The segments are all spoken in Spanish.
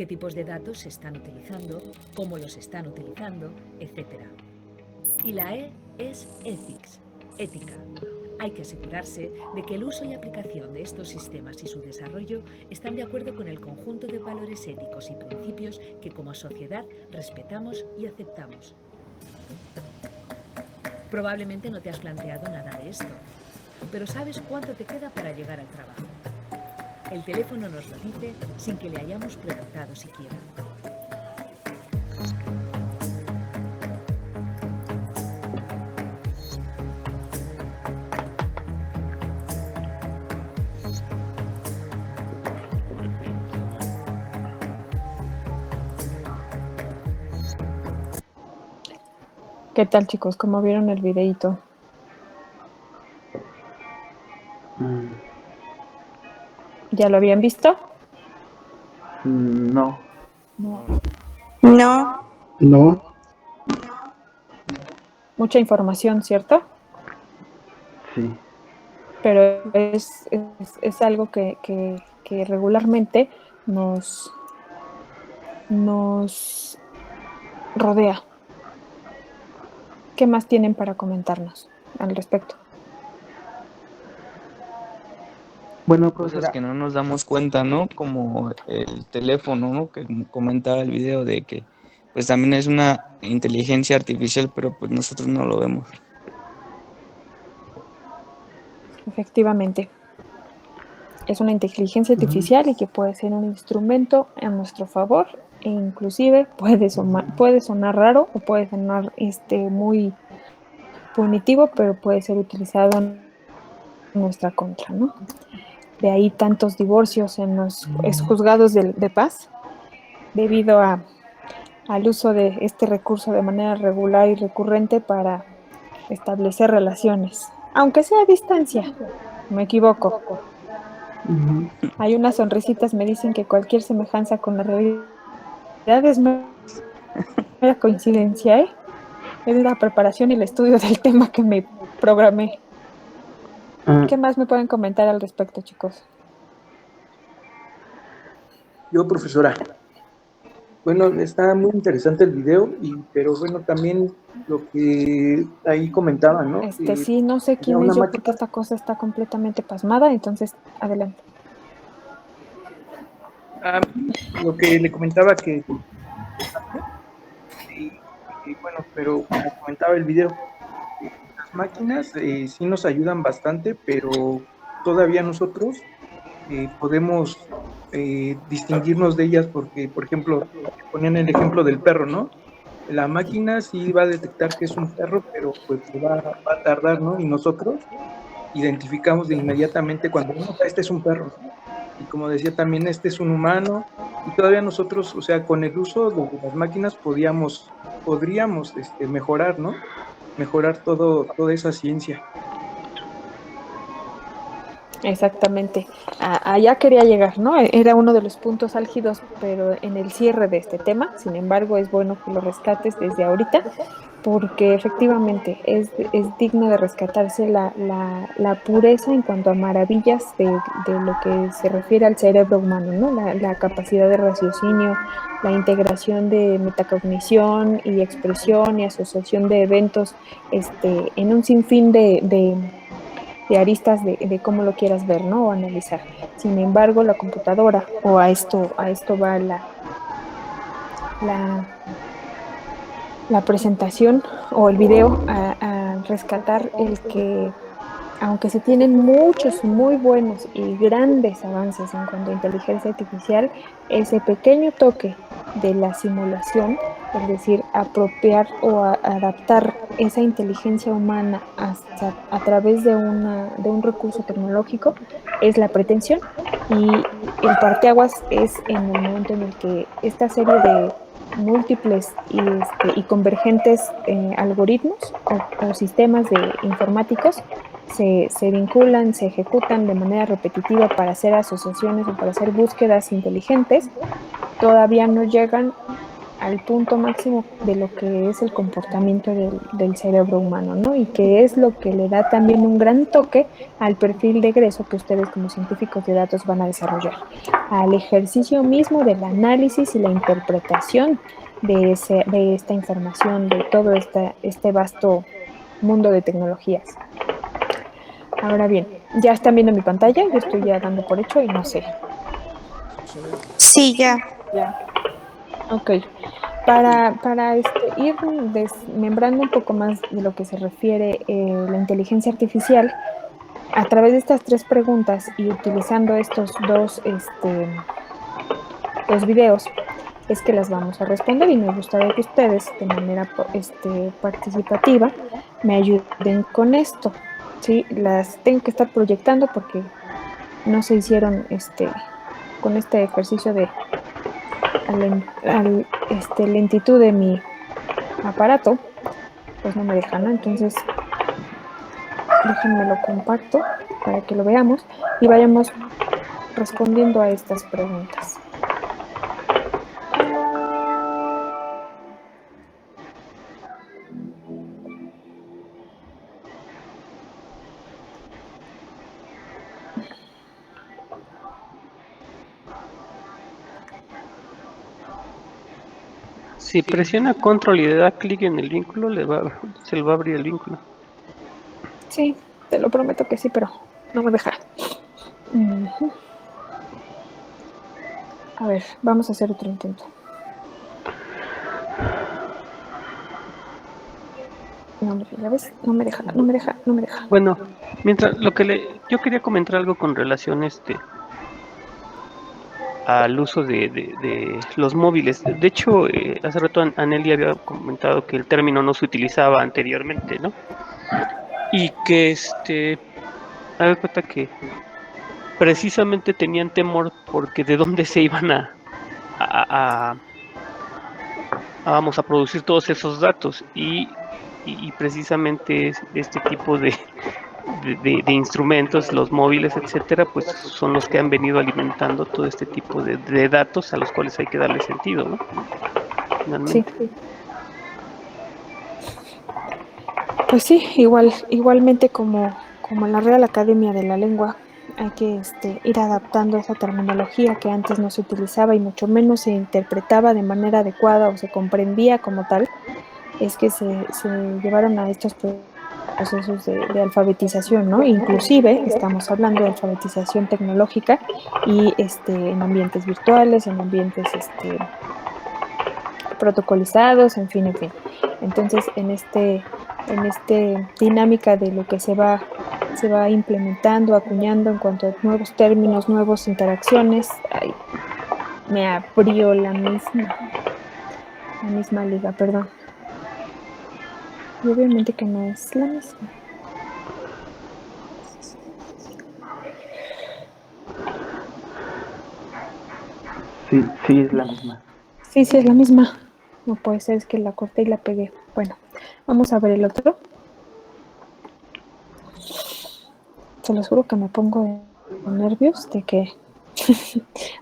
qué tipos de datos se están utilizando, cómo los están utilizando, etc. Y la E es Ethics, ética. Hay que asegurarse de que el uso y aplicación de estos sistemas y su desarrollo están de acuerdo con el conjunto de valores éticos y principios que como sociedad respetamos y aceptamos. Probablemente no te has planteado nada de esto, pero ¿sabes cuánto te queda para llegar al trabajo? El teléfono nos lo dice sin que le hayamos preguntado siquiera. ¿Qué tal, chicos? ¿Cómo vieron el videíto? ¿Ya lo habían visto? No. No. Mucha información, ¿cierto? Sí. Pero es algo que regularmente nos rodea. ¿Qué más tienen para comentarnos al respecto? Bueno, Cosas que no nos damos cuenta, ¿no? Como el teléfono, ¿no? Que comentaba el video de que pues también es una inteligencia artificial, pero pues nosotros no lo vemos. Efectivamente. Es una inteligencia artificial y que puede ser un instrumento a nuestro favor e inclusive puede sonar raro o puede sonar muy punitivo, pero puede ser utilizado en nuestra contra, ¿no? De ahí tantos divorcios en los juzgados de paz debido al uso de este recurso de manera regular y recurrente para establecer relaciones, aunque sea a distancia. Me equivoco. Hay unas sonrisitas me dicen que cualquier semejanza con la realidad es mera coincidencia, ¿eh? Es la preparación y el estudio del tema que me programé. ¿Qué más me pueden comentar al respecto, chicos? Yo, profesora. Bueno, está muy interesante el video, pero bueno, también lo que ahí comentaban, ¿no? Sí, no sé quién es yo porque esta cosa está completamente pasmada, entonces, adelante. Lo que le comentaba que bueno, pero como comentaba el video, las máquinas sí nos ayudan bastante, pero todavía nosotros podemos distinguirnos de ellas porque, por ejemplo, ponían el ejemplo del perro, ¿no? La máquina sí va a detectar que es un perro, pero pues va a tardar, ¿no? Y nosotros identificamos de inmediatamente cuando este es un perro, ¿no? Y como decía también, este es un humano, y todavía nosotros, o sea, con el uso de las máquinas podríamos mejorar, ¿no? Mejorar toda esa ciencia. Exactamente. Allá quería llegar, ¿no? Era uno de los puntos álgidos, pero en el cierre de este tema. Sin embargo, es bueno que lo rescates desde ahorita, porque efectivamente es digno de rescatarse la pureza en cuanto a maravillas de lo que se refiere al cerebro humano, ¿no? La capacidad de raciocinio, la integración de metacognición y expresión y asociación de eventos en un sinfín de aristas de cómo lo quieras ver, ¿no? O analizar. Sin embargo, la computadora, o a esto va la presentación o el video a rescatar el que, aunque se tienen muchos muy buenos y grandes avances en cuanto a inteligencia artificial, ese pequeño toque de la simulación, es decir, apropiar o adaptar esa inteligencia humana a través de un recurso tecnológico, es la pretensión. Y el parteaguas es en el momento en el que esta serie de múltiples y convergentes algoritmos o sistemas informáticos se vinculan, se ejecutan de manera repetitiva para hacer asociaciones o para hacer búsquedas inteligentes, todavía no llegan al punto máximo de lo que es el comportamiento del cerebro humano, ¿no? Y que es lo que le da también un gran toque al perfil de egreso que ustedes como científicos de datos van a desarrollar, al ejercicio mismo del análisis y la interpretación de esta información, de todo este vasto mundo de tecnologías. Ahora bien, ya están viendo mi pantalla, yo estoy ya dando por hecho y no sé. Sí, ya. Ya. Ok. Para ir desmembrando un poco más de lo que se refiere la inteligencia artificial, a través de estas 3 preguntas y utilizando estos dos videos, es que las vamos a responder y me gustaría que ustedes de manera participativa me ayuden con esto. ¿Sí? Las tengo que estar proyectando porque no se hicieron con este ejercicio de lentitud de mi aparato, pues no me deja, ¿no? Entonces, déjenme lo comparto para que lo veamos y vayamos respondiendo a estas preguntas. Si presiona control y le da clic en el vínculo, se le va a abrir el vínculo. Sí, te lo prometo que sí, pero no me deja. A ver, vamos a hacer otro intento. No, ya ves, no me deja. Bueno, mientras yo quería comentar algo con relación al uso de los móviles. De hecho, hace rato Aneli había comentado que el término no se utilizaba anteriormente, ¿no? Y que haga cuenta que precisamente tenían temor porque de dónde se iban a, vamos a producir todos esos datos y precisamente este tipo de instrumentos, los móviles, etcétera, pues son los que han venido alimentando todo este tipo de datos a los cuales hay que darle sentido, ¿no? Sí, Finalmente. pues sí, igualmente como en la Real Academia de la Lengua, hay que ir adaptando esa terminología que antes no se utilizaba y mucho menos se interpretaba de manera adecuada o se comprendía como tal, es que se llevaron a estos procesos de alfabetización, ¿no? Inclusive estamos hablando de alfabetización tecnológica y en ambientes virtuales, en ambientes protocolizados, en fin. Entonces, en dinámica de lo que se va implementando, acuñando en cuanto a nuevos términos, nuevas interacciones, ay, me abrió la misma liga, perdón. Y obviamente que no es la misma. Sí, sí, es la misma. Sí, es la misma. No puede ser, es que la corté y la pegué. Bueno, vamos a ver el otro. Se los juro que me pongo de nervios de que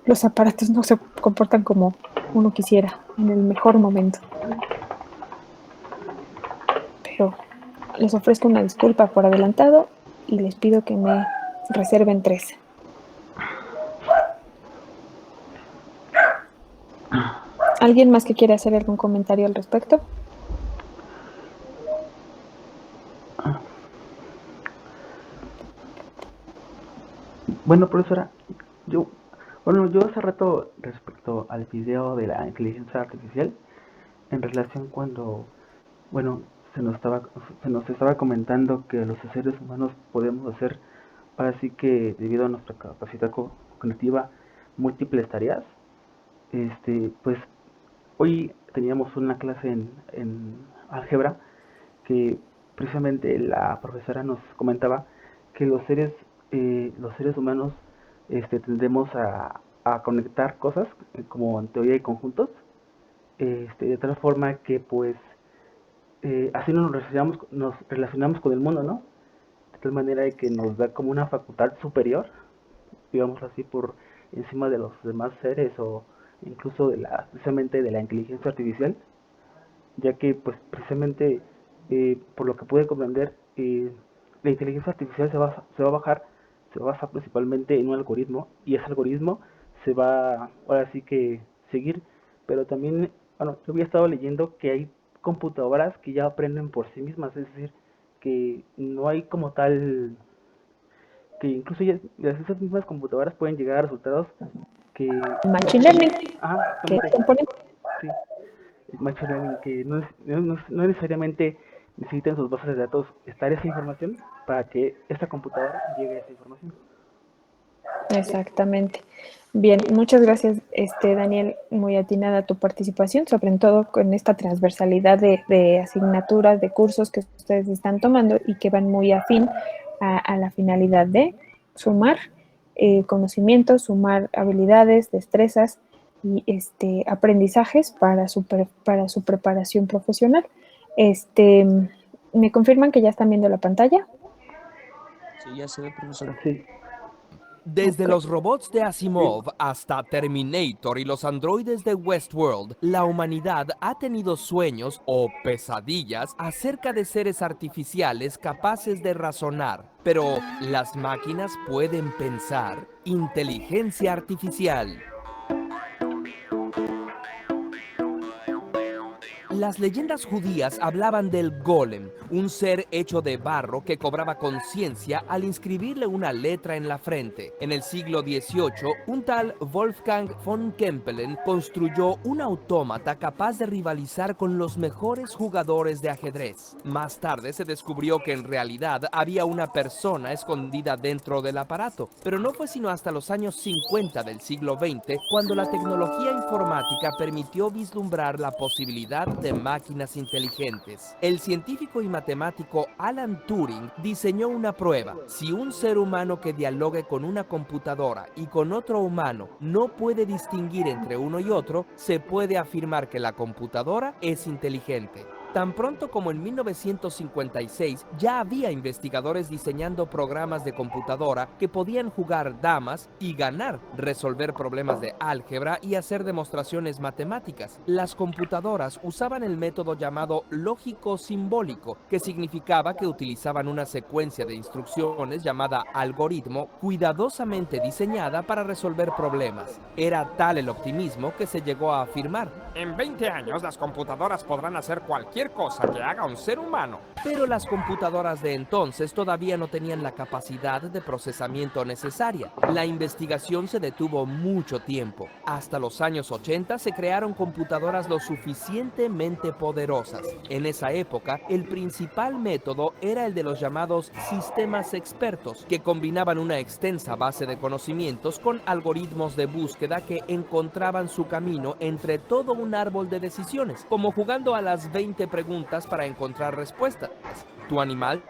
los aparatos no se comportan como uno quisiera en el mejor momento. Pero les ofrezco una disculpa por adelantado y les pido que me reserven 3. ¿Alguien más que quiera hacer algún comentario al respecto? Bueno, profesora, yo, yo hace rato respecto al video de la inteligencia artificial, en relación cuando, bueno, se nos estaba comentando que los seres humanos podemos hacer, ahora sí que debido a nuestra capacidad cognitiva, múltiples tareas. Pues hoy teníamos una clase en álgebra que precisamente la profesora nos comentaba que los seres humanos tendemos a conectar cosas como en teoría de conjuntos, de tal forma que pues así nos relacionamos con el mundo, ¿no? De tal manera de que nos da como una facultad superior, digamos así, por encima de los demás seres o incluso precisamente de la inteligencia artificial, ya que pues precisamente por lo que pude comprender, la inteligencia artificial se va a basar principalmente en un algoritmo, y ese algoritmo se va ahora sí que seguir, pero también, bueno, yo había estado leyendo que hay computadoras que ya aprenden por sí mismas, es decir, que no hay como tal, que incluso esas mismas computadoras pueden llegar a resultados que Machine Learning, que exactamente, compone. sí, machine learning, que no necesariamente necesitan sus bases de datos estar esa información para que esta computadora llegue a esa información. Exactamente. Bien, muchas gracias, Daniel, muy atinada tu participación, sobre todo con esta transversalidad de asignaturas, de cursos que ustedes están tomando y que van muy afín a la finalidad de sumar conocimientos, sumar habilidades, destrezas y aprendizajes para su preparación profesional. ¿Me confirman que ya están viendo la pantalla? Sí, ya se ve, profesora. Sí, Desde Ok. los robots de Asimov hasta Terminator y los androides de Westworld, la humanidad ha tenido sueños o pesadillas acerca de seres artificiales capaces de razonar. Pero, ¿las máquinas pueden pensar? Inteligencia artificial. Las leyendas judías hablaban del golem, un ser hecho de barro que cobraba conciencia al inscribirle una letra en la frente. En el siglo XVIII, un tal Wolfgang von Kempelen construyó un autómata capaz de rivalizar con los mejores jugadores de ajedrez. Más tarde se descubrió que en realidad había una persona escondida dentro del aparato, pero no fue sino hasta los años 50 del siglo XX cuando la tecnología informática permitió vislumbrar la posibilidad de máquinas inteligentes. El científico y matemático Alan Turing diseñó una prueba. Si un ser humano que dialogue con una computadora y con otro humano no puede distinguir entre uno y otro, se puede afirmar que la computadora es inteligente. Tan pronto como en 1956 ya había investigadores diseñando programas de computadora que podían jugar damas y ganar, resolver problemas de álgebra y hacer demostraciones matemáticas. Las computadoras usaban el método llamado lógico-simbólico, que significaba que utilizaban una secuencia de instrucciones llamada algoritmo cuidadosamente diseñada para resolver problemas. Era tal el optimismo que se llegó a afirmar: en 20 años las computadoras podrán hacer cualquier cosa que haga un ser humano. Pero las computadoras de entonces todavía no tenían la capacidad de procesamiento necesaria. La investigación se detuvo mucho tiempo. Hasta los años 80 se crearon computadoras lo suficientemente poderosas. En esa época, el principal método era el de los llamados sistemas expertos, que combinaban una extensa base de conocimientos con algoritmos de búsqueda que encontraban su camino entre todo un árbol de decisiones, como jugando a las 20 preguntas para encontrar respuestas. ¿Tu animal?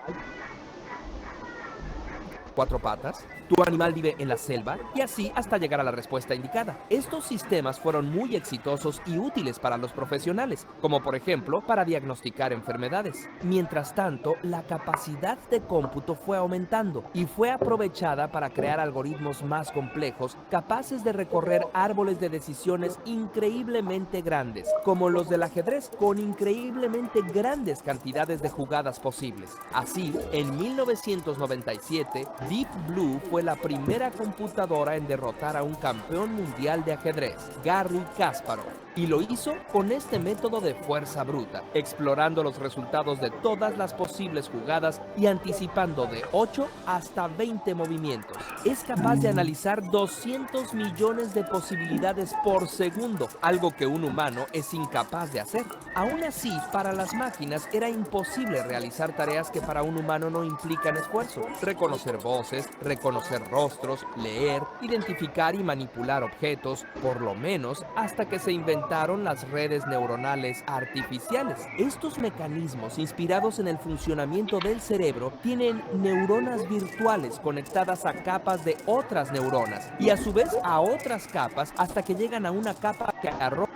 ¿Cuatro patas? ¿Tu animal vive en la selva? Y así hasta llegar a la respuesta indicada. Estos sistemas fueron muy exitosos y útiles para los profesionales, como por ejemplo para diagnosticar enfermedades. Mientras tanto, la capacidad de cómputo fue aumentando y fue aprovechada para crear algoritmos más complejos, capaces de recorrer árboles de decisiones increíblemente grandes, como los del ajedrez, con increíblemente grandes cantidades de jugadas posibles. Así, en 1997, Deep Blue fue la primera computadora en derrotar a un campeón mundial de ajedrez, Garry Kasparov, y lo hizo con este método de fuerza bruta, explorando los resultados de todas las posibles jugadas y anticipando de 8 hasta 20 movimientos. Es capaz de analizar 200 millones de posibilidades por segundo, algo que un humano es incapaz de hacer. Aún así, para las máquinas era imposible realizar tareas que para un humano no implican esfuerzo: reconocer voces, reconocer rostros, leer, identificar y manipular objetos, por lo menos hasta que se inventaron las redes neuronales artificiales. Estos mecanismos, inspirados en el funcionamiento del cerebro, tienen neuronas virtuales conectadas a capas de otras neuronas y a su vez a otras capas hasta que llegan a una capa que arroja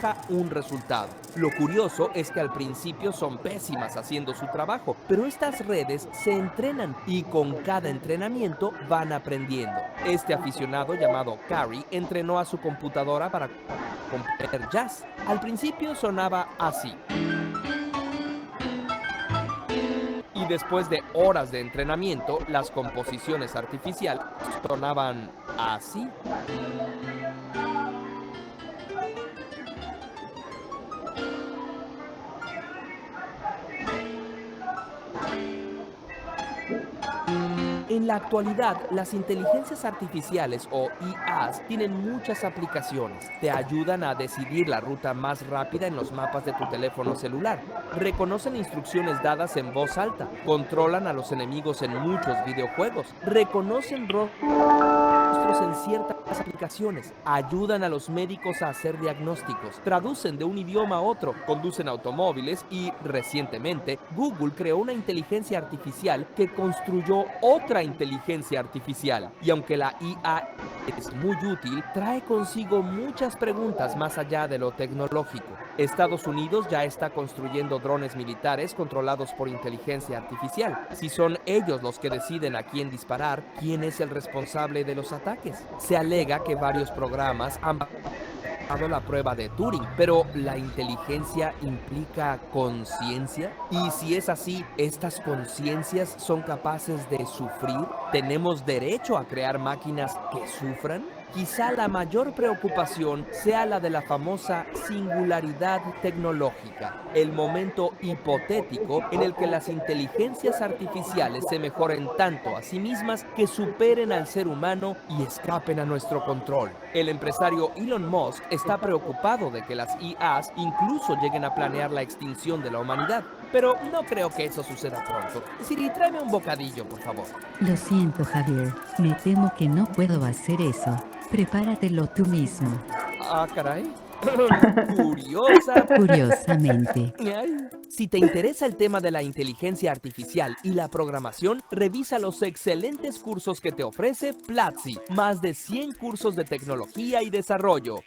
arroja un resultado. Lo curioso es que al principio son pésimas haciendo su trabajo, pero estas redes se entrenan y con cada entrenamiento van aprendiendo. Este aficionado llamado Carrie entrenó a su computadora para componer jazz. Al principio sonaba así. Y después de horas de entrenamiento, las composiciones artificiales sonaban así. En la actualidad, las inteligencias artificiales o IAs tienen muchas aplicaciones. Te ayudan a decidir la ruta más rápida en los mapas de tu teléfono celular. Reconocen instrucciones dadas en voz alta. Controlan a los enemigos en muchos videojuegos. Reconocen rostros en ciertas aplicaciones, ayudan a los médicos a hacer diagnósticos, traducen de un idioma a otro, conducen automóviles y, recientemente, Google creó una inteligencia artificial que construyó otra inteligencia artificial. Y aunque la IA es muy útil, trae consigo muchas preguntas más allá de lo tecnológico. Estados Unidos ya está construyendo drones militares controlados por inteligencia artificial. Si son ellos los que deciden a quién disparar, ¿quién es el responsable de los ataques? Se alega que varios programas han pasado la prueba de Turing, pero ¿la inteligencia implica conciencia? Y si es así, ¿estas conciencias son capaces de sufrir? ¿Tenemos derecho a crear máquinas que sufran? Quizá la mayor preocupación sea la de la famosa singularidad tecnológica, el momento hipotético en el que las inteligencias artificiales se mejoren tanto a sí mismas que superen al ser humano y escapen a nuestro control. El empresario Elon Musk está preocupado de que las IAs incluso lleguen a planear la extinción de la humanidad, pero no creo que eso suceda pronto. Siri, tráeme un bocadillo, por favor. Lo siento, Javier. Me temo que no puedo hacer eso. Prepáratelo tú mismo. Ah, caray. Curiosa. Curiosamente. Ay. Si te interesa el tema de la inteligencia artificial y la programación, revisa los excelentes cursos que te ofrece Platzi. Más de 100 cursos de tecnología y desarrollo.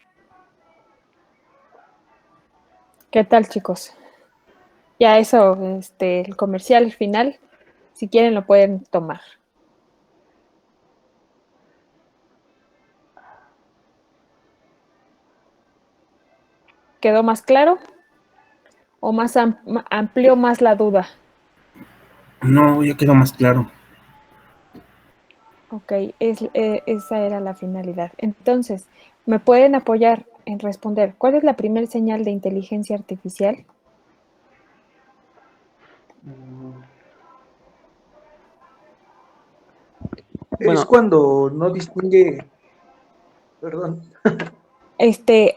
¿Qué tal, chicos? Ya eso, el comercial final, si quieren lo pueden tomar. ¿Quedó más claro? ¿O más amplió más la duda? No, ya quedó más claro. Ok, esa era la finalidad. Entonces, ¿me pueden apoyar en responder cuál es la primera señal de inteligencia artificial? Bueno. Es cuando no distingue, perdón,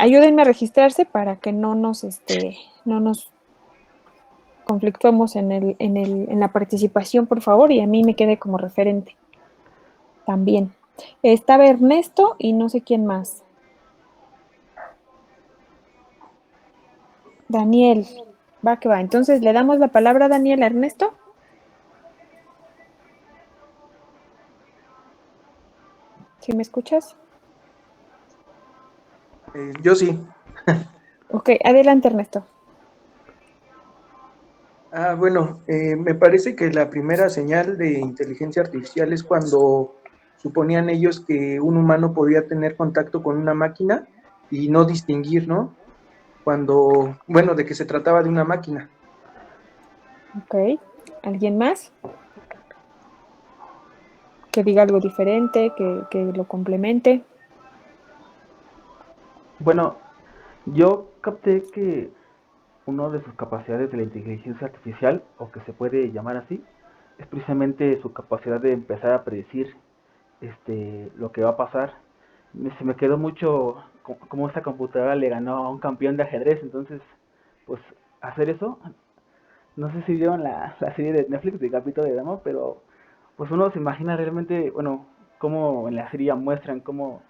Ayúdenme a registrarse para que no nos conflictuemos en la participación, por favor, y a mí me quede como referente también. Estaba Ernesto y no sé quién más. Daniel, va que va. Entonces, ¿le damos la palabra a Daniel a Ernesto? ¿Sí me escuchas? yo sí. Ok, adelante, Ernesto. Bueno, me parece que la primera señal de inteligencia artificial es cuando suponían ellos que un humano podía tener contacto con una máquina y no distinguir, ¿no? De que se trataba de una máquina. Ok, ¿alguien más? Que diga algo diferente, que lo complemente. Bueno, yo capté que una de sus capacidades de la inteligencia artificial, o que se puede llamar así, es precisamente su capacidad de empezar a predecir lo que va a pasar. Se me quedó mucho como esta computadora le ganó a un campeón de ajedrez. Entonces, pues hacer eso, no sé si vieron la serie de Netflix de Gambito de Dama, pero pues uno se imagina realmente, bueno, cómo en la serie muestran cómo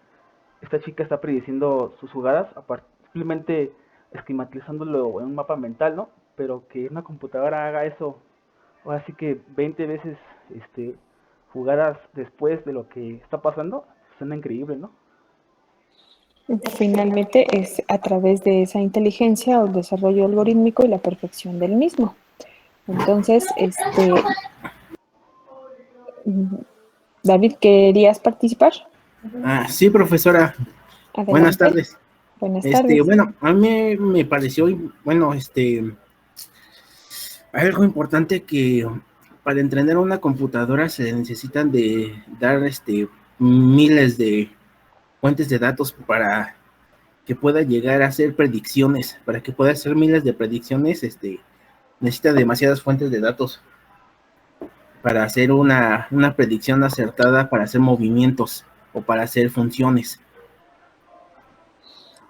esta chica está prediciendo sus jugadas, simplemente esquematizándolo en un mapa mental, ¿no? Pero que una computadora haga eso, ahora sí que 20 veces jugadas después de lo que está pasando, suena increíble, ¿no? Finalmente es a través de esa inteligencia o el desarrollo algorítmico y la perfección del mismo. Entonces, David, ¿querías participar? Sí, profesora. Adelante. Buenas tardes. Buenas tardes. Bueno, a mí me pareció, bueno, algo importante que para entrenar una computadora se necesitan de dar miles de fuentes de datos para que pueda llegar a hacer predicciones. Para que pueda hacer miles de predicciones, necesita demasiadas fuentes de datos para hacer una predicción acertada, para hacer movimientos o para hacer funciones.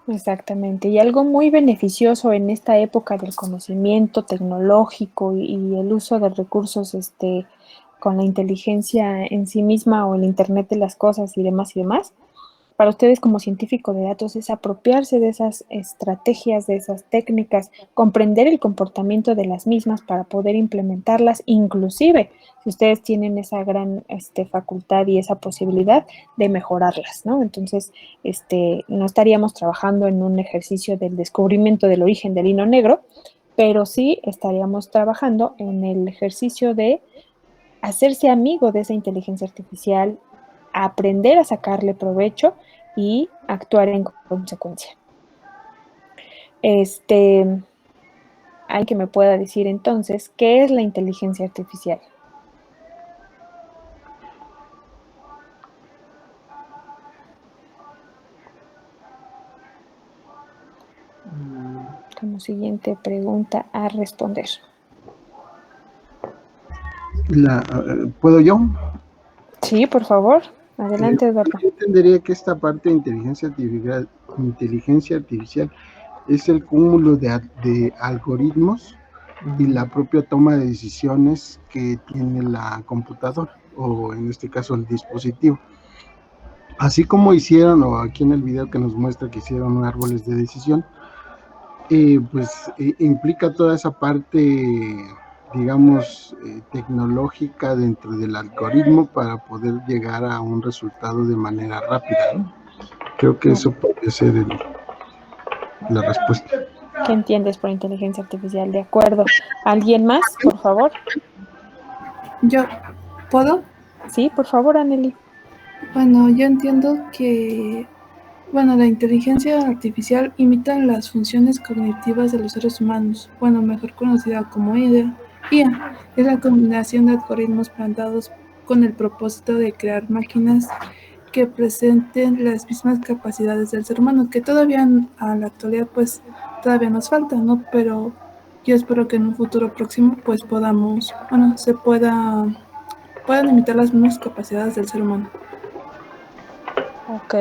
Exactamente, y algo muy beneficioso en esta época del conocimiento tecnológico y el uso de recursos con la inteligencia en sí misma o el Internet de las cosas y demás, para ustedes como científico de datos es apropiarse de esas estrategias, de esas técnicas, comprender el comportamiento de las mismas para poder implementarlas, inclusive si ustedes tienen esa gran facultad y esa posibilidad de mejorarlas, ¿no? Entonces, no estaríamos trabajando en un ejercicio del descubrimiento del origen del hilo negro, pero sí estaríamos trabajando en el ejercicio de hacerse amigo de esa inteligencia artificial, aprender a sacarle provecho y actuar en consecuencia. Hay que me pueda decir entonces, ¿qué es la inteligencia artificial? Como siguiente pregunta a responder. ¿Puedo yo? Sí, por favor. Adelante, Eduardo. Yo entendería que esta parte de inteligencia artificial es el cúmulo de algoritmos y la propia toma de decisiones que tiene la computadora, o en este caso el dispositivo. Así como hicieron, o aquí en el video que nos muestra que hicieron árboles de decisión, implica toda esa parte, digamos, tecnológica dentro del algoritmo para poder llegar a un resultado de manera rápida, ¿no? Creo que eso puede ser la respuesta. ¿Qué entiendes por inteligencia artificial? De acuerdo. ¿Alguien más, por favor? ¿Yo puedo? Sí, por favor, Anneli. Bueno, yo entiendo que la inteligencia artificial imita las funciones cognitivas de los seres humanos, mejor conocida como IA. Es la combinación de algoritmos plantados con el propósito de crear máquinas que presenten las mismas capacidades del ser humano, que todavía a la actualidad pues todavía nos falta, ¿no? Pero yo espero que en un futuro próximo pues puedan imitar las mismas capacidades del ser humano. Ok,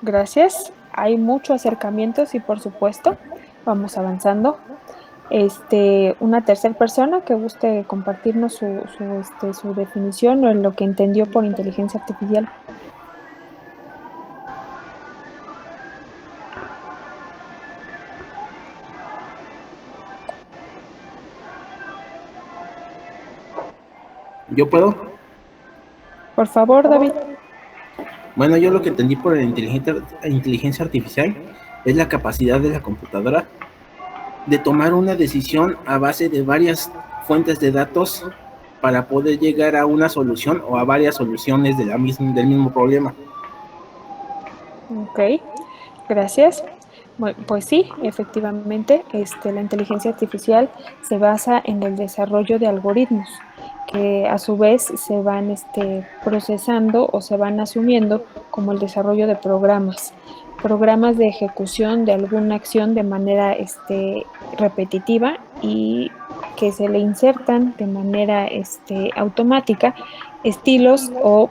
gracias. Hay mucho acercamiento, sí, por supuesto. Vamos avanzando. Una tercera persona que guste compartirnos su definición o lo que entendió por inteligencia artificial. ¿Yo puedo? Por favor, David. Bueno, yo lo que entendí por la inteligencia artificial es la capacidad de la computadora de tomar una decisión a base de varias fuentes de datos para poder llegar a una solución o a varias soluciones del mismo problema. Ok, gracias. Pues sí, efectivamente, la inteligencia artificial se basa en el desarrollo de algoritmos que a su vez se van procesando o se van asumiendo como el desarrollo de programas de ejecución de alguna acción de manera repetitiva y que se le insertan de manera automática estilos o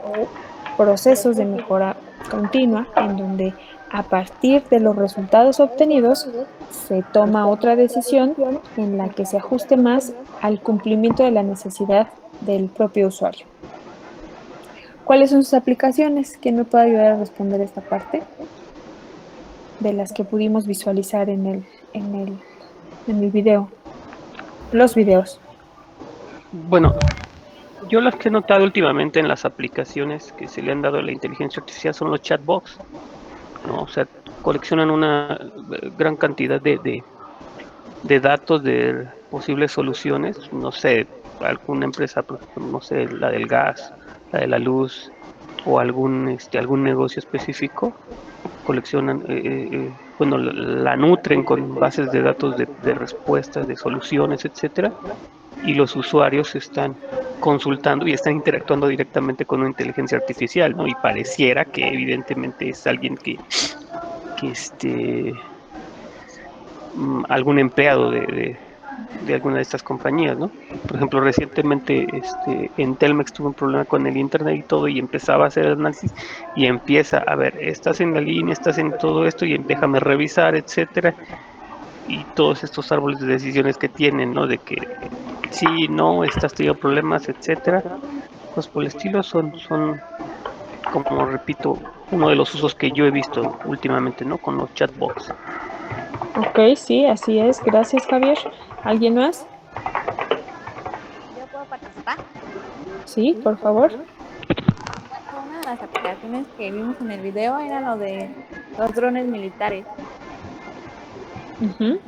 procesos de mejora continua en donde a partir de los resultados obtenidos se toma otra decisión en la que se ajuste más al cumplimiento de la necesidad del propio usuario. ¿Cuáles son sus aplicaciones? ¿Quién me puede ayudar a responder esta parte? De las que pudimos visualizar en el video. Los videos. Bueno, yo las que he notado últimamente en las aplicaciones que se le han dado a la inteligencia artificial son los chatbots, ¿no? O sea, coleccionan una gran cantidad de datos de posibles soluciones, no sé, alguna empresa, por ejemplo, no sé, la del gas, la de la luz o algún negocio específico, coleccionan, bueno, la nutren con bases de datos de respuestas, de soluciones, etcétera, y los usuarios están consultando y están interactuando directamente con una inteligencia artificial, ¿no? Y pareciera que evidentemente es alguien que algún empleado de alguna de estas compañías, ¿no? Por ejemplo, recientemente en Telmex tuvo un problema con el internet y todo, y empezaba a hacer el análisis y empieza a ver, estás en la línea, estás en todo esto, y déjame revisar, etcétera, y todos estos árboles de decisiones que tienen, ¿no? De que sí, no, estás teniendo problemas, etcétera, pues por el estilo son, como repito, uno de los usos que yo he visto últimamente, ¿no? Con los chatbots. Ok, sí, así es. Gracias, Javier. ¿Alguien más? ¿Yo puedo participar? Sí, por favor. Una de las aplicaciones que vimos en el video era lo de los drones militares. Ujú.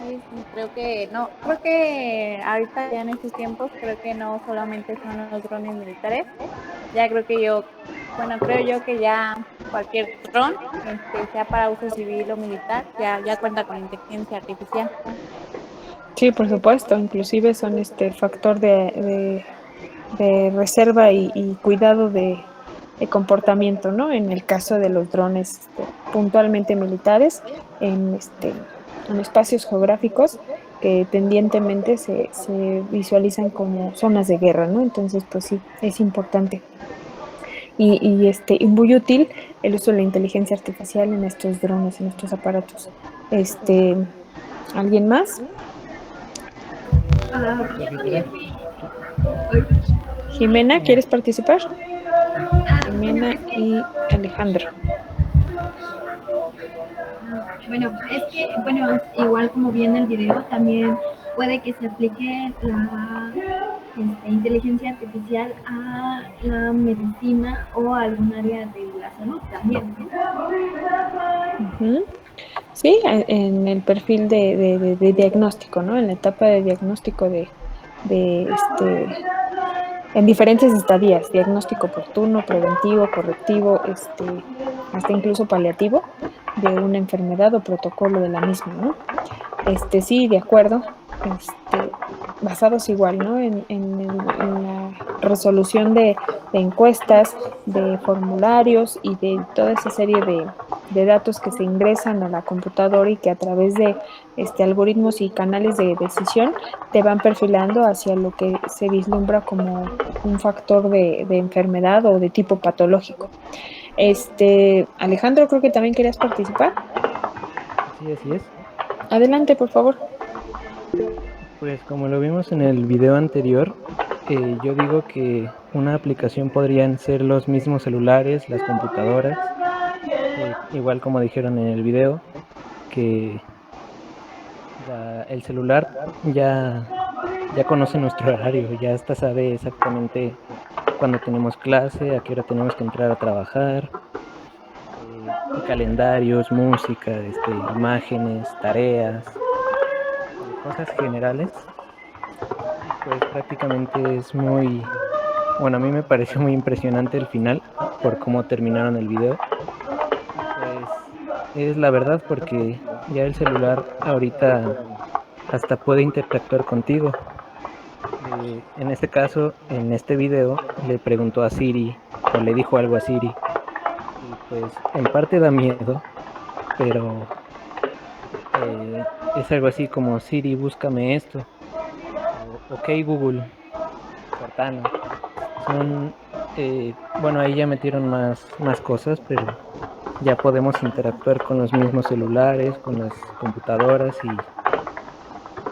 Sí, creo que ahorita ya en estos tiempos creo que no solamente son los drones militares. Ya creo yo que ya cualquier dron, sea para uso civil o militar, ya cuenta con inteligencia artificial. Sí, por supuesto. Inclusive son factor de reserva y cuidado de comportamiento, ¿no? En el caso de los drones puntualmente militares, en espacios geográficos que tendientemente se visualizan como zonas de guerra, ¿no? Entonces, pues sí, es importante. Y muy útil el uso de la inteligencia artificial en estos drones, en estos aparatos. ¿Alguien más? Jimena, ¿quieres participar? Jimena y Alejandro. Bueno, igual como viene el video, también puede que se aplique la inteligencia artificial a la medicina o a algún área de la salud también, ¿no? Uh-huh. Sí, en el perfil de diagnóstico, ¿no? En la etapa de diagnóstico en diferentes estadías, diagnóstico oportuno, preventivo, correctivo, hasta incluso paliativo de una enfermedad o protocolo de la misma, ¿no? Sí, de acuerdo, basados igual, ¿no? En la resolución de encuestas, de formularios y de toda esa serie de datos que se ingresan a la computadora y que a través de algoritmos y canales de decisión te van perfilando hacia lo que se vislumbra como un factor de enfermedad o de tipo patológico. Alejandro, creo que también querías participar. Sí, así es. Adelante, por favor. Pues como lo vimos en el video anterior, yo digo que una aplicación podrían ser los mismos celulares, las computadoras, igual como dijeron en el video, que el celular ya conoce nuestro horario, ya hasta sabe exactamente cuándo tenemos clase, a qué hora tenemos que entrar a trabajar, calendarios, música, imágenes, tareas, cosas generales. Pues prácticamente es bueno, a mí me pareció muy impresionante el final por cómo terminaron el video. Pues es la verdad, porque ya el celular ahorita hasta puede interactuar contigo. En este caso, en este video, le preguntó a Siri o le dijo algo a Siri. Y pues en parte da miedo, pero es algo así como: Siri, búscame esto. Ok, Google, Cortana. Bueno, ahí ya metieron más cosas, pero ya podemos interactuar con los mismos celulares, con las computadoras, y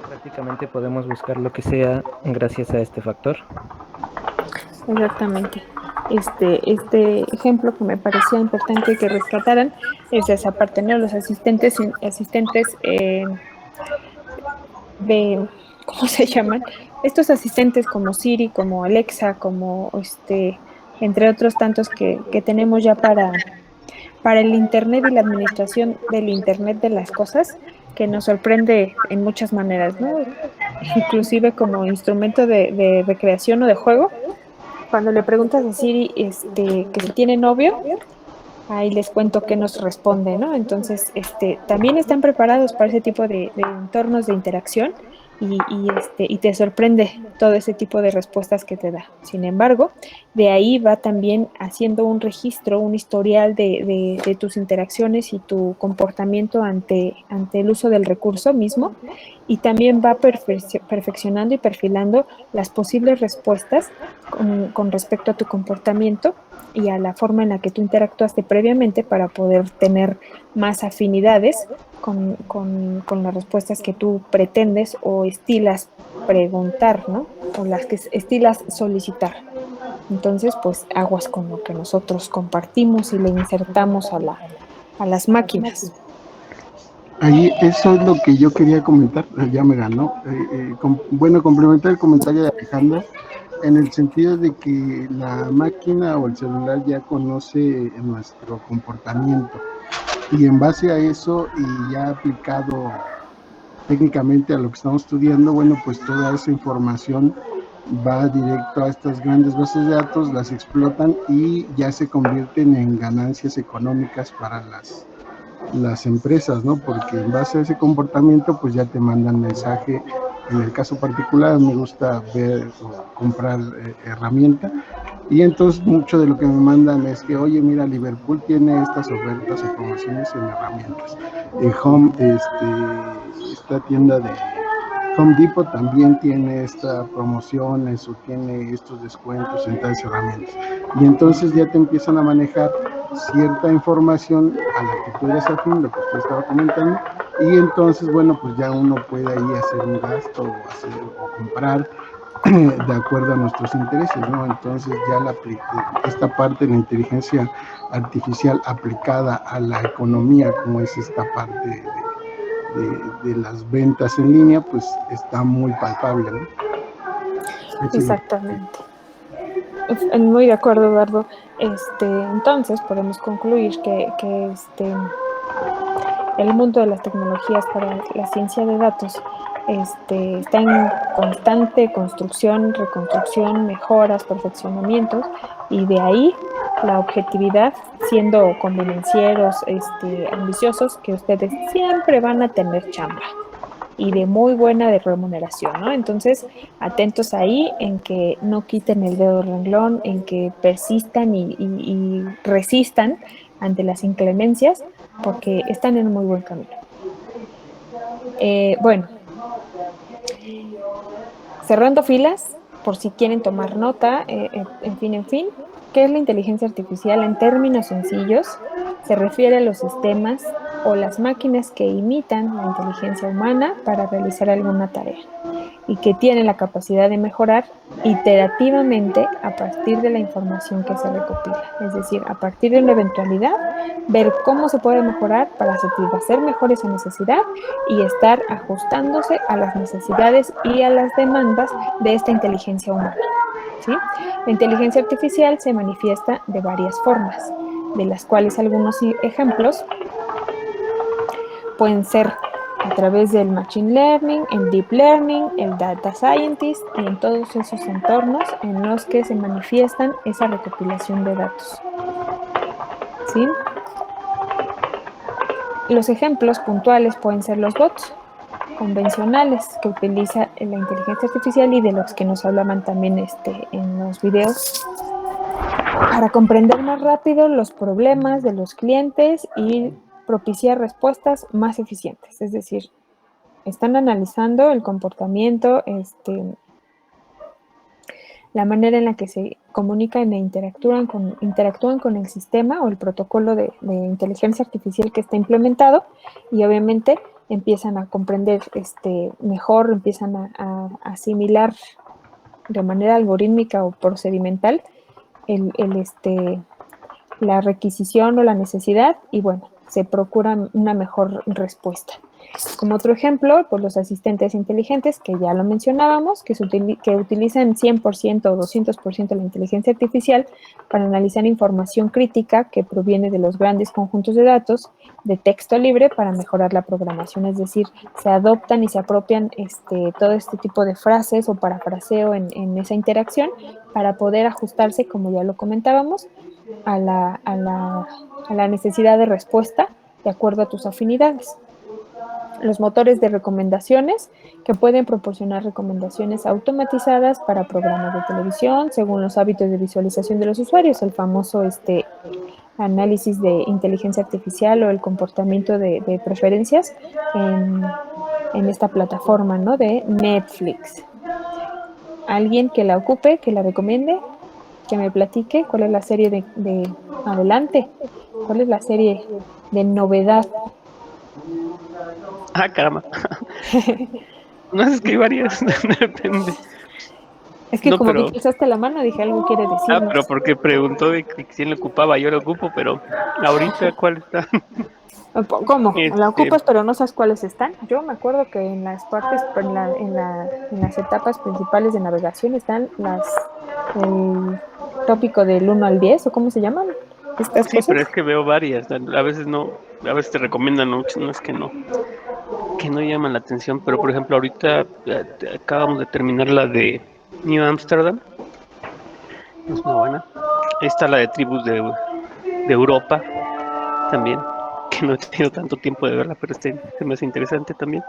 prácticamente podemos buscar lo que sea gracias a este factor. Exactamente. Este ejemplo que me parecía importante que rescataran es esa parte, ¿no? Los asistentes de, ¿cómo se llaman? Estos asistentes como Siri, como Alexa, como entre otros tantos que tenemos ya para el Internet y la administración del Internet de las cosas, que nos sorprende en muchas maneras, ¿no? Inclusive como instrumento de recreación o de juego. Cuando le preguntas a Siri que si tiene novio, ahí les cuento qué nos responde, ¿no? Entonces, también están preparados para ese tipo de entornos de interacción y te sorprende todo ese tipo de respuestas que te da. Sin embargo, de ahí va también haciendo un registro, un historial de tus interacciones y tu comportamiento ante el uso del recurso mismo, y también va perfeccionando y perfilando las posibles respuestas con respecto a tu comportamiento y a la forma en la que tú interactuaste previamente para poder tener más afinidades con las respuestas que tú pretendes o estilas preguntar, ¿no? O las que estilas solicitar. Entonces, pues aguas con lo que nosotros compartimos y le insertamos a las máquinas. Ahí eso es lo que yo quería comentar, ya me ganó. Bueno, complementar el comentario de Alejandro en el sentido de que la máquina o el celular ya conoce nuestro comportamiento y en base a eso y ya aplicado técnicamente a lo que estamos estudiando, bueno, pues toda esa información va directo a estas grandes bases de datos, las explotan y ya se convierten en ganancias económicas para las empresas, ¿no? Porque en base a ese comportamiento, pues ya te mandan mensaje. En el caso particular, me gusta ver o comprar herramienta, y entonces mucho de lo que me mandan es que, oye, mira, Liverpool tiene estas ofertas o promociones en herramientas. Home, esta tienda de Home Depot también tiene esta promociones o tiene estos descuentos en tales herramientas. Y entonces ya te empiezan a manejar cierta información a la que tú eres afín, lo que usted estaba comentando, y entonces, bueno, pues ya uno puede ahí hacer un gasto o comprar de acuerdo a nuestros intereses, ¿no? Entonces ya esta parte de la inteligencia artificial aplicada a la economía, como es esta parte de las ventas en línea, pues está muy palpable, ¿no? Exactamente. Muy de acuerdo, Eduardo. Entonces podemos concluir que el mundo de las tecnologías para la ciencia de datos está en constante construcción, reconstrucción, mejoras, perfeccionamientos, y de ahí la objetividad, siendo convenencieros, ambiciosos, que ustedes siempre van a tener chamba y de muy buena remuneración, ¿no? Entonces, atentos ahí en que no quiten el dedo del renglón, en que persistan y resistan ante las inclemencias, porque están en un muy buen camino. Bueno, cerrando filas, por si quieren tomar nota, en fin, ¿qué es la inteligencia artificial? En términos sencillos, se refiere a los sistemas o las máquinas que imitan la inteligencia humana para realizar alguna tarea y que tienen la capacidad de mejorar iterativamente a partir de la información que se recopila. Es decir, a partir de una eventualidad, ver cómo se puede mejorar para satisfacer mejor esa necesidad y estar ajustándose a las necesidades y a las demandas de esta inteligencia humana, ¿sí? La inteligencia artificial se manifiesta de varias formas, de las cuales algunos ejemplos pueden ser a través del Machine Learning, el Deep Learning, el Data Scientist y en todos esos entornos en los que se manifiestan esa recopilación de datos, ¿sí? Los ejemplos puntuales pueden ser los bots convencionales que utiliza la inteligencia artificial y de los que nos hablaban también en los videos para comprender más rápido los problemas de los clientes y propiciar respuestas más eficientes. Es decir, están analizando el comportamiento, la manera en la que se comunican e interactúan con el sistema o el protocolo de inteligencia artificial que está implementado, y obviamente empiezan a comprender mejor, empiezan a asimilar de manera algorítmica o procedimental la requisición o la necesidad, y bueno, se procura una mejor respuesta. Como otro ejemplo, pues los asistentes inteligentes, que ya lo mencionábamos, que utilizan 100% o 200% la inteligencia artificial para analizar información crítica que proviene de los grandes conjuntos de datos de texto libre para mejorar la programación, es decir, se adoptan y se apropian todo este tipo de frases o parafraseo en esa interacción para poder ajustarse, como ya lo comentábamos, a la necesidad de respuesta de acuerdo a tus afinidades. Los motores de recomendaciones que pueden proporcionar recomendaciones automatizadas para programas de televisión según los hábitos de visualización de los usuarios, el famoso análisis de inteligencia artificial o el comportamiento de preferencias en esta plataforma, ¿no?, de Netflix. Alguien que la ocupe, que la recomiende, que me platique cuál es la serie de adelante, cuál es la serie de novedad. Ah, caramba. No sé, es que hay varias, depende. Es que No, como pero... vi que alzaste la mano, dije, algo quiere decir. Ah, pero porque preguntó de quién lo ocupaba, yo lo ocupo, pero ahorita, ¿cuál está? ¿Cómo? La ocupas, pero no sabes cuáles están. Yo me acuerdo que en las partes, en las etapas principales de navegación están el tópico del 1 al 10, ¿o cómo se llaman estas Sí, cosas? pero es que veo varias, a veces no, a veces te recomiendan mucho, no es que no llaman la atención, pero por ejemplo ahorita acabamos de terminar la de New Amsterdam, es muy buena. Ahí está la de tribus de Europa también, que no he tenido tanto tiempo de verla, pero se me hace interesante también.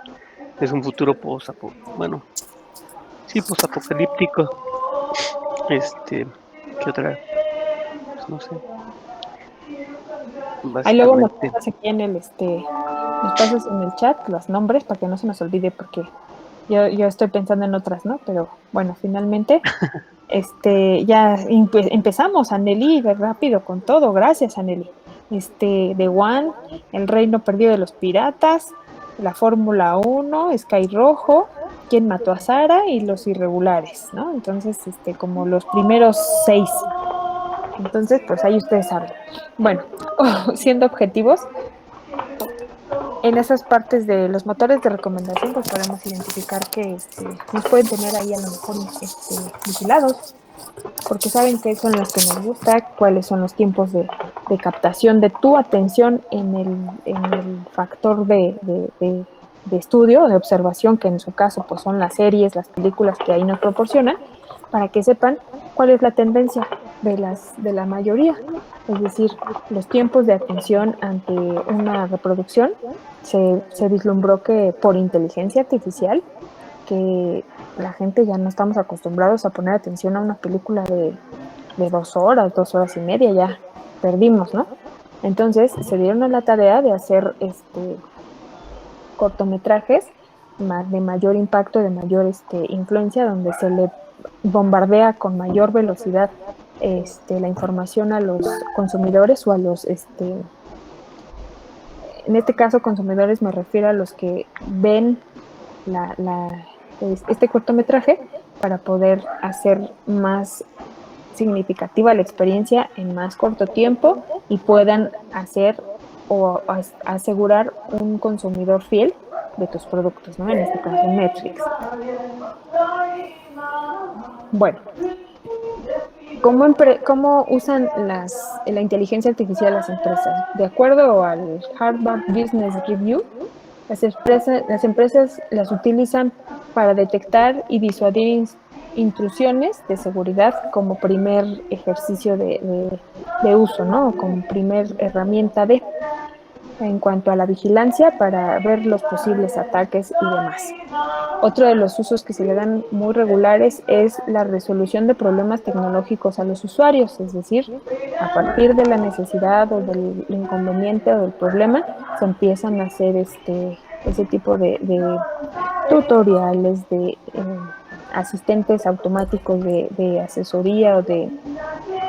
Es un futuro posapocalíptico. ¿Qué otra? Pues no sé. Ahí luego nos Básicamente. pasas aquí nos pasas en el chat los nombres para que no se nos olvide, porque yo estoy pensando en otras, ¿no? Pero bueno, finalmente ya empezamos, Anneli, de rápido con todo. Gracias, Anneli. The One, El Reino Perdido de los Piratas, la Fórmula 1, Sky Rojo, Quién mató a Sara y Los Irregulares, ¿no? Entonces, como los primeros 6. Entonces, pues ahí ustedes saben. Bueno, siendo objetivos, en esas partes de los motores de recomendación, pues podemos identificar que nos pueden tener ahí a lo mejor vigilados, porque saben qué son las que nos gusta, cuáles son los tiempos de captación de tu atención en el factor de estudio, de observación, que en su caso pues son las series, las películas que ahí nos proporcionan, para que sepan cuál es la tendencia de la mayoría. Es decir, los tiempos de atención ante una reproducción se vislumbró que por inteligencia artificial, que la gente ya no estamos acostumbrados a poner atención a una película de 2 horas, 2 horas y media, ya perdimos, ¿no? Entonces se dieron a la tarea de hacer cortometrajes de mayor impacto, de mayor influencia, donde se le bombardea con mayor velocidad la información a los consumidores o a los, en este caso consumidores me refiero a los que ven este cortometraje, para poder hacer más significativa la experiencia en más corto tiempo y puedan hacer o asegurar un consumidor fiel de tus productos, ¿no? En este caso Netflix. Bueno, ¿cómo usan la inteligencia artificial las empresas? De acuerdo al Harvard Business Review, las empresas las utilizan para detectar y disuadir intrusiones de seguridad como primer ejercicio de uso, ¿no? Como primer herramienta en cuanto a la vigilancia para ver los posibles ataques y demás. Otro de los usos que se le dan muy regulares es la resolución de problemas tecnológicos a los usuarios, es decir, a partir de la necesidad o del inconveniente o del problema, se empiezan a hacer ese tipo de tutoriales, de asistentes automáticos de asesoría o de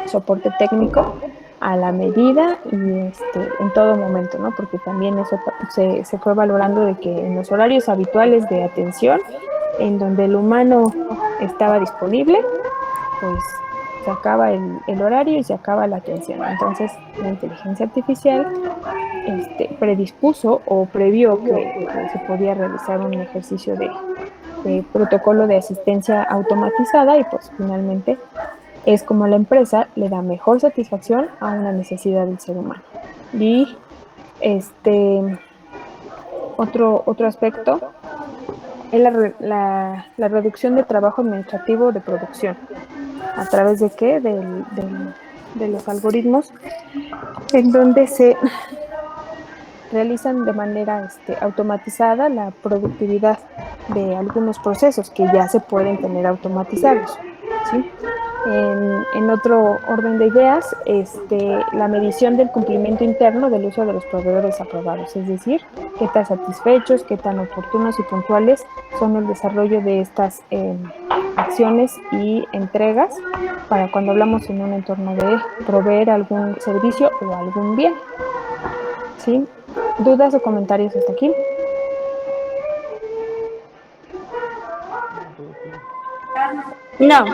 soporte técnico a la medida y en todo momento, ¿no? Porque también eso se fue valorando de que en los horarios habituales de atención, en donde el humano estaba disponible, pues se acaba el horario y se acaba la atención. Entonces, la inteligencia artificial predispuso o previó que se podía realizar un ejercicio de protocolo de asistencia automatizada y pues finalmente es como la empresa le da mejor satisfacción a una necesidad del ser humano. Y otro aspecto es la reducción de trabajo administrativo de producción. ¿A través de qué? De los algoritmos en donde se realizan de manera automatizada la productividad de algunos procesos que ya se pueden tener automatizados, ¿sí? En otro orden de ideas, la medición del cumplimiento interno del uso de los proveedores aprobados, es decir, qué tan satisfechos, qué tan oportunos y puntuales son el desarrollo de estas acciones y entregas para cuando hablamos en un entorno de proveer algún servicio o algún bien, ¿sí? ¿Dudas o comentarios hasta aquí? No.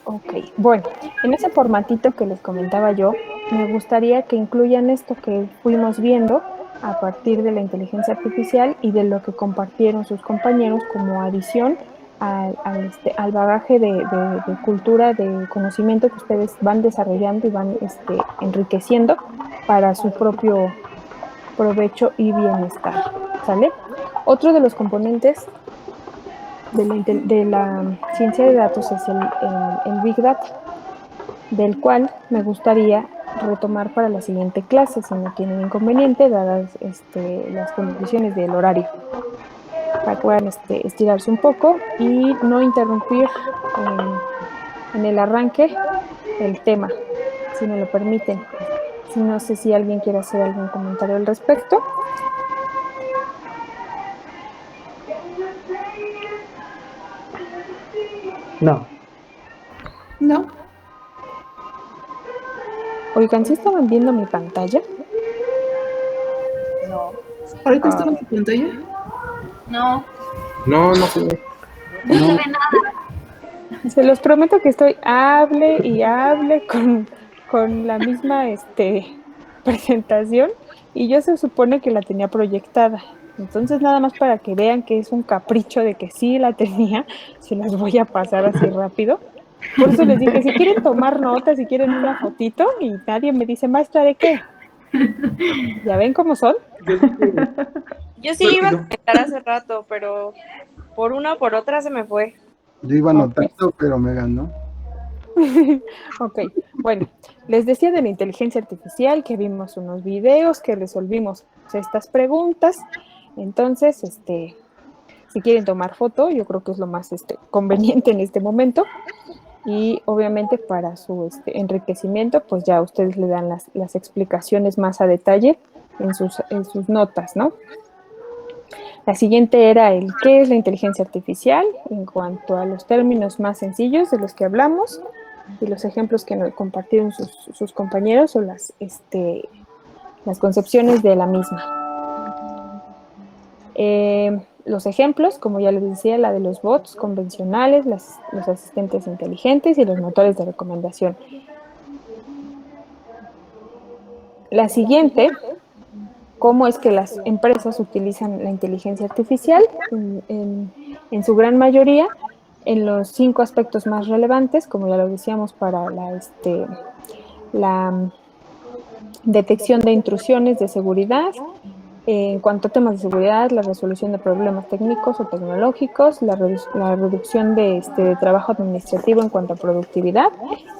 Ok, bueno, en ese formatito que les comentaba yo, me gustaría que incluyan esto que fuimos viendo a partir de la inteligencia artificial y de lo que compartieron sus compañeros como adición al bagaje de cultura, de conocimiento que ustedes van desarrollando y van enriqueciendo para su propio provecho y bienestar, ¿sale? Otro de los componentes de la ciencia de datos es el Big Data, del cual me gustaría retomar para la siguiente clase, si no tienen inconveniente, dadas las condiciones del horario, para que puedan estirarse un poco y no interrumpir en el arranque el tema, si me lo permiten. No sé si alguien quiere hacer algún comentario al respecto. No. No. Oigan, ¿sí estaban viendo mi pantalla? No. ¿Ahorita está en tu pantalla? No. No se ve. No se ve nada. Se los prometo que estoy hable y hable con la misma presentación y yo se supone que la tenía proyectada. Entonces nada más para que vean que es un capricho de que sí la tenía, se las voy a pasar así rápido. Por eso les dije, si quieren tomar notas, si quieren una fotito y nadie me dice, maestra, ¿de qué? ¿Ya ven cómo son? Yo sí le iba a comentar hace rato, pero por una o por otra se me fue. Yo iba anotando, pero me ganó. Ok, bueno, les decía de la inteligencia artificial que vimos unos videos, que resolvimos estas preguntas. Entonces, si quieren tomar foto, yo creo que es lo más conveniente en este momento. Y obviamente para su enriquecimiento, pues ya ustedes le dan las explicaciones más a detalle en sus notas, ¿no? La siguiente era el qué es la inteligencia artificial en cuanto a los términos más sencillos de los que hablamos y los ejemplos que nos compartieron sus compañeros o las concepciones de la misma. Los ejemplos, como ya les decía, la de los bots convencionales, los asistentes inteligentes y los motores de recomendación. La siguiente, cómo es que las empresas utilizan la inteligencia artificial en su gran mayoría en los 5 aspectos más relevantes, como ya lo decíamos, para la detección de intrusiones de seguridad, en cuanto a temas de seguridad, la resolución de problemas técnicos o tecnológicos, la reducción de trabajo administrativo en cuanto a productividad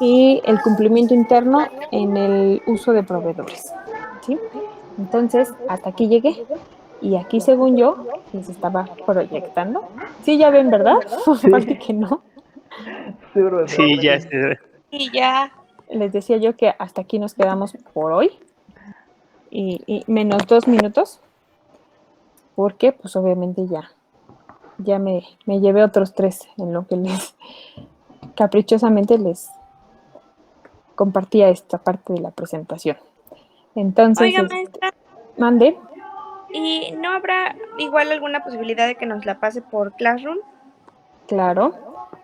y el cumplimiento interno en el uso de proveedores, ¿sí? Entonces, hasta aquí llegué. Y aquí, según yo, les estaba proyectando. Sí, ya ven, ¿verdad? Aparte que no. Sí, ya se ve. Y ya. Les decía yo que hasta aquí nos quedamos por hoy. Y menos 2 minutos. Porque, pues, obviamente ya me llevé otros 3 en lo que caprichosamente les compartía esta parte de la presentación. Entonces, Oiga, maestra. Mande. ¿Y no habrá igual alguna posibilidad de que nos la pase por Classroom? Claro,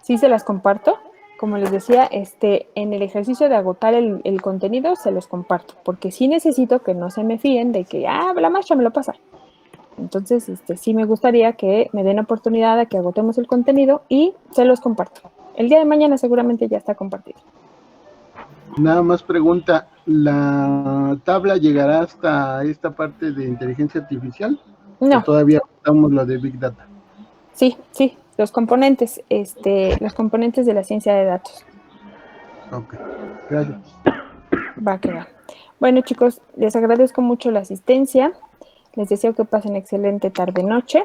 sí se las comparto. como les decía, en el ejercicio de agotar el contenido se los comparto, porque sí necesito que no se me fíen de que, la maestra me lo pasa. Entonces, sí me gustaría que me den oportunidad a que agotemos el contenido y se los comparto. El día de mañana seguramente ya está compartido. Nada más pregunta, ¿la tabla llegará hasta esta parte de inteligencia artificial? No. ¿O todavía estamos lo de Big Data? Sí, los componentes de la ciencia de datos. Ok, gracias. Va que va. Bueno, chicos, les agradezco mucho la asistencia. Les deseo que pasen excelente tarde-noche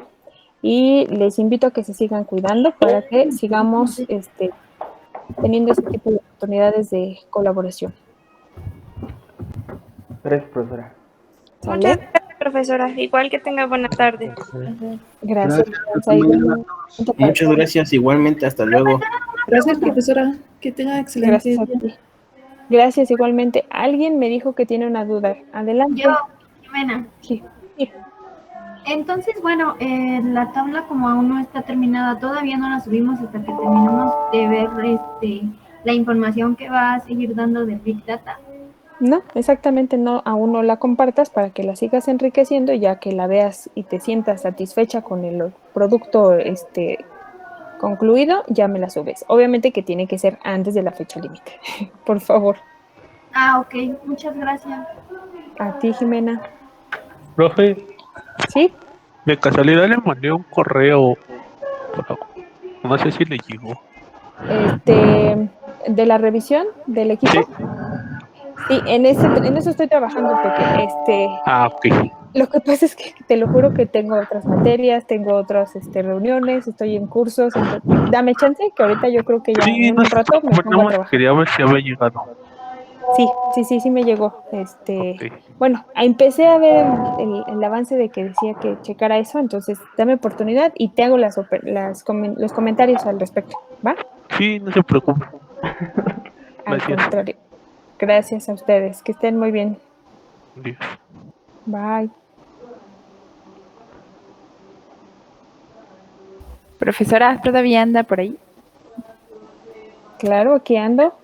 y les invito a que se sigan cuidando para que sigamos teniendo este tipo de oportunidades de colaboración. Gracias, profesora. Muchas gracias, profesora. Igual que tenga buena tarde. Gracias. Muchas gracias, igualmente, hasta luego. Gracias, profesora. Que tenga excelente día. Gracias, igualmente. Alguien me dijo que tiene una duda. Adelante. Yo, Jimena. Sí. Entonces, bueno, la tabla como aún no está terminada, todavía no la subimos hasta que terminemos de ver la información que va a seguir dando de Big Data. No, exactamente no, aún no la compartas para que la sigas enriqueciendo, ya que la veas y te sientas satisfecha con el producto concluido, ya me la subes. Obviamente que tiene que ser antes de la fecha límite, por favor. Ok, muchas gracias. A ti, Jimena. Profe. ¿Sí? De casualidad le mandé un correo, no sé si le llegó. ¿De la revisión del equipo? Sí, en eso estoy trabajando, porque ok. Lo que pasa es que te lo juro que tengo otras materias, tengo otras reuniones, estoy en cursos, entonces, dame chance, que ahorita yo creo que ya en un rato me pongo a trabajar. Quería ver si había llegado. Sí me llegó. Bueno, empecé a ver el avance de que decía que checara eso, entonces dame oportunidad y te hago los comentarios al respecto, ¿va? Sí, no se preocupe. Al contrario. Gracias a ustedes, que estén muy bien. Dios. Bye. Profesora, ¿todavía anda por ahí? Claro, aquí ando.